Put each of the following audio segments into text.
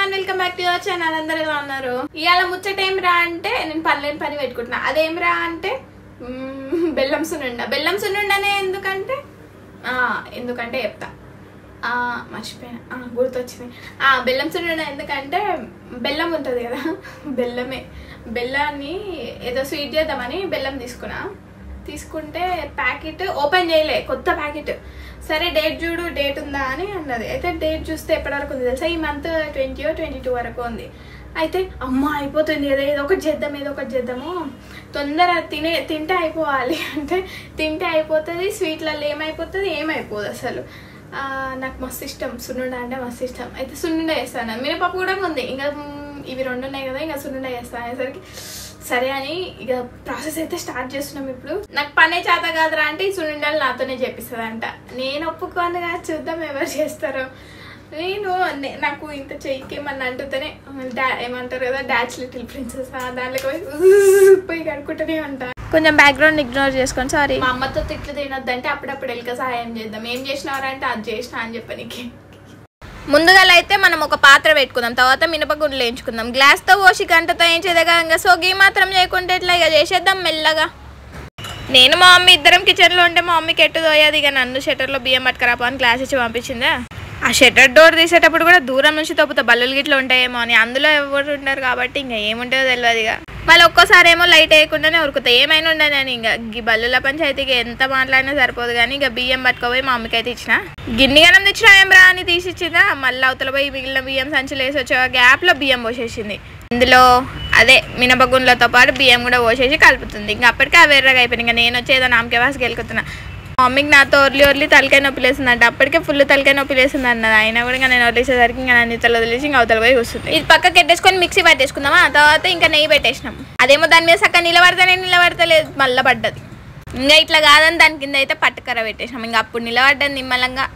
everyone, welcome back to your channel. అందరూ ఎలా ఉన్నారు? ఇయాల ముచ్చట ఏం రా అంటే నేను పనిలేని పని పెట్టుకుంటున్నా. అదేం రా అంటే బెల్లం సున్నుండనే ఎందుకంటే చెప్తా. మర్చిపోయినా, గుర్తొచ్చింది. బెల్లం సున్నుండ ఎందుకంటే బెల్లం ఉంటుంది కదా, బెల్లాన్ని ఏదో స్వీట్ చేద్దామని బెల్లం తీసుకుంటే ప్యాకెట్ ఓపెన్ చేయలే, కొత్త ప్యాకెట్. సరే డేట్ చూడు, డేట్ ఉందా అని అన్నది. అయితే డేట్ చూస్తే ఎప్పటి వరకు ఉంది తెలుసా, ఈ మంత్ 20-22 వరకు ఉంది. అయితే అమ్మ అయిపోతుంది కదా, ఏదో ఒకటి చేద్దాము, తొందర తింటే అయిపోవాలి అంటే తింటే అయిపోతుంది. స్వీట్లలో ఏమైపోదు అసలు. నాకు మస్తు ఇష్టం సున్నుండ అంటే, మస్తు ఇష్టం. అయితే సున్నుండ చేస్తాను, మినపప్పు కూడా ఉంది, ఇంకా ఇవి రెండు ఉన్నాయి కదా, ఇంకా సున్నుండ చేస్తాను అనేసరికి సరే అని ఇక ప్రాసెస్ అయితే స్టార్ట్ చేస్తున్నాం. ఇప్పుడు నాకు పనే చేత కాదురా అంటే ఈ సున్నుండలు నాతోనే చేపిస్తుందంట. నేను ఒప్పుకోనుగా, చూద్దాం ఎవరు చేస్తారో. నాకు ఇంత చెయ్యికి ఏమన్నా అంటుతేనే ఏమంటారు కదా, డాచ్ లిటిల్ ప్రిన్సెస్, దాంట్లో పోయి కడుక్కుంటూనే ఉంటా. కొంచెం బ్యాక్గ్రౌండ్ ఇగ్నోర్ చేసుకొని సారీ. మా అమ్మతో తిట్లు తినొద్దంటే అప్పుడప్పుడు ఎల్క సహాయం చేద్దాం. ఏం చేసినారంటే అది చేసినా అని చెప్పనికి. ముందుగా అయితే మనం ఒక పాత్ర పెట్టుకుందాం, తర్వాత మినపగుండ్లు వేయించుకుందాం. గ్లాస్తో పోసి గంటతో వేయించేదే కదా, సో గీ మాత్రం చేయకుంటే ఇట్లా ఇక చేసేద్దాం మెల్లగా. నేను మా మమ్మీ ఇద్దరం కిచెన్లో ఉంటే మా మమ్మీకి ఎట్టు తోయేది, ఇక నన్ను షట్టర్లో బియ్యం పట్టుకురాపో అని గ్లాస్ ఇచ్చి పంపించిందా. ఆ షట్టర్ డోర్ తీసేటప్పుడు కూడా దూరం నుంచి తొప్పుతా, బల్లులు గిట్లా ఉంటాయేమో అని. అందులో ఎవరు ఉంటారు కాబట్టి ఇంకా ఏముంటుందో తెలియదు. ఇక మళ్ళీ ఒక్కోసారి ఏమో లైట్ వేయకుండానే ఉరుకుతాయి, ఏమైనా ఉండదు అని. ఇంకా ఈ బల్లుల పంచాయతీకి ఎంత మాట్లాడినా సరిపోదు కానీ ఇక బియ్యం పట్టుకోపోయి మా అమ్మకి అయితే ఇచ్చిన. గిన్నెగనం తెచ్చినా ఏం రా అని తీసిచ్చిందా. మళ్ళీ అవతల పోయి మిగిలిన బియ్యం సంచులు వేసి వచ్చే గ్యాప్లో బియ్యం పోసేసింది. ఇందులో అదే మినపగుండ్లతో పాటు బియ్యం కూడా పోసేసి కలుపుతుంది. ఇంకా అప్పటికే అవి ఎర్రగా అయిపోయింది. ఇంకా నేను వచ్చేదో నామకే వాసికి వెళ్ళుకుతున్నా. మా మమ్మీకి నాతో ఒర్లి తలకాయ నొప్పి లేసిందంట. అప్పటికే ఫుల్ తలకాయ నొప్పి లేసింది అన్నది. అయినా కూడా ఇంకా నేను వదిలేసేసరికి ఇంకా నన్ను ఇతలు వదిలేసి ఇంకా అవతల పోయి వస్తుంది. ఇది పక్కకి పెట్టేసుకొని మిక్సీ పట్టేసుకుందామా. ఆ తర్వాత ఇంకా నెయ్యి పెట్టేసినాం. అదేమో దాని మీద చక్కగా నిలబడతలేదు, మళ్ళీ పడ్డది. ఇంకా ఇట్లా కాదని దాని కింద అయితే పట్టుకర పెట్టేసినాం. ఇంకా అప్పుడు నిలబడ్డది నిమ్మలంగా.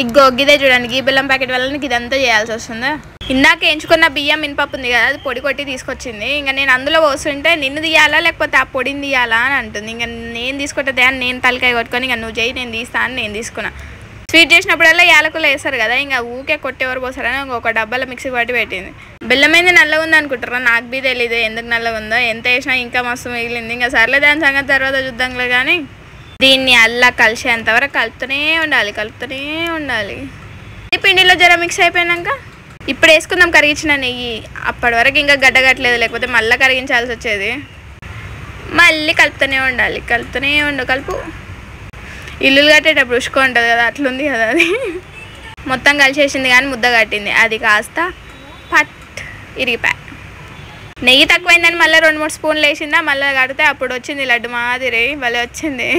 ఇగ్గో గిదే చూడండి, గీ బెల్లం ప్యాకెట్ వల్ల ఇదంతా చేయాల్సి వస్తుందా. ఇందాక ఎంచుకున్న బియ్యం మినపప్పు ఉంది కదా, అది పొడి కొట్టి తీసుకొచ్చింది. ఇంకా నేను అందులో పోస్తుంటే నిన్ను తీయాలా లేకపోతే ఆ పొడిని తీయాలా అని అంటుంది. ఇంకా నేను తీసుకుంటే అని నేను తలకాయ కొట్టుకొని ఇంకా నువ్వు చేయి నేను తీస్తా అని నేను తీసుకున్నా. స్వీట్ చేసినప్పుడల్లా యాలకులు వేస్తారు కదా, ఇంకా ఊకే కొట్టేవారు పోసారని ఒక డబ్బాలో మిక్సీ పట్టి పెట్టింది. బెల్లం అయితే నల్లగా ఉంది అనుకుంటారా, నాకు బీ తెలీదు ఎందుకు నల్లగా ఉందో. ఎంత వేసినా ఇంకా మస్తు మిగిలింది. ఇంకా సర్లే దాని సంగతి తర్వాత చూద్దాంలే. కానీ దీన్ని అల్లా కలిసేంతవరకు కలుపుతూనే ఉండాలి. ఈ పిండిలో జర మిక్స్ అయిపోయాక ఇప్పుడు వేసుకుందాం కరిగించిన నెయ్యి. అప్పటి వరకు ఇంకా గడ్డగట్టలేదు, లేకపోతే మళ్ళీ కరిగించాల్సి వచ్చేది. మళ్ళీ కలుపుతూనే ఉండాలి. కలుపు. ఇల్లులు కట్టేటప్పుడు ఉష్కో ఉంటుంది కదా, అట్లుంది కదా అది. మొత్తం కలిసేసింది కానీ ముద్ద కట్టింది. అది కాస్త పట్ ఇరిగిపోయి నెయ్యి తక్కువైందని మళ్ళీ 2-3 స్పూన్లు వేసిందా. మళ్ళీ కడితే అప్పుడు వచ్చింది లడ్డు మాదిరి భలే వచ్చింది.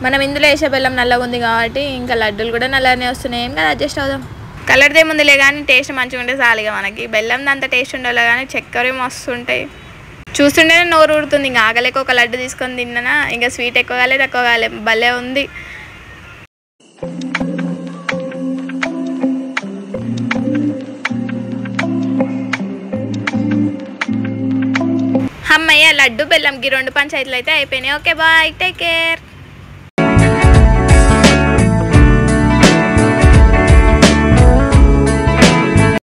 మనం ఇందులో వేసే బెల్లం నల్లగా ఉంది కాబట్టి ఇంకా లడ్డూలు కూడా నల్లగానే వస్తున్నాయి. ఏం కదా అడ్జస్ట్ అవుదాం. కలర్దే ముందులే కానీ టేస్ట్ మంచిగా ఉంటే చాలుగా మనకి. బెల్లం అంత టేస్ట్ ఉండాలి కానీ చక్కెర మస్తుంటాయి. చూస్తుంటేనే నోరు ఊడుతుంది. ఇంకా ఆగలేక ఒక లడ్డు తీసుకొని తిన్నానా. ఇంకా స్వీట్ ఎక్కువ కాలే తక్కువ కాలే, భలే ఉంది. అమ్మయ్య లడ్డు బెల్లంకి 2 పంచాయతీలు అయితే అయిపోయినాయి. Okay bye, take care.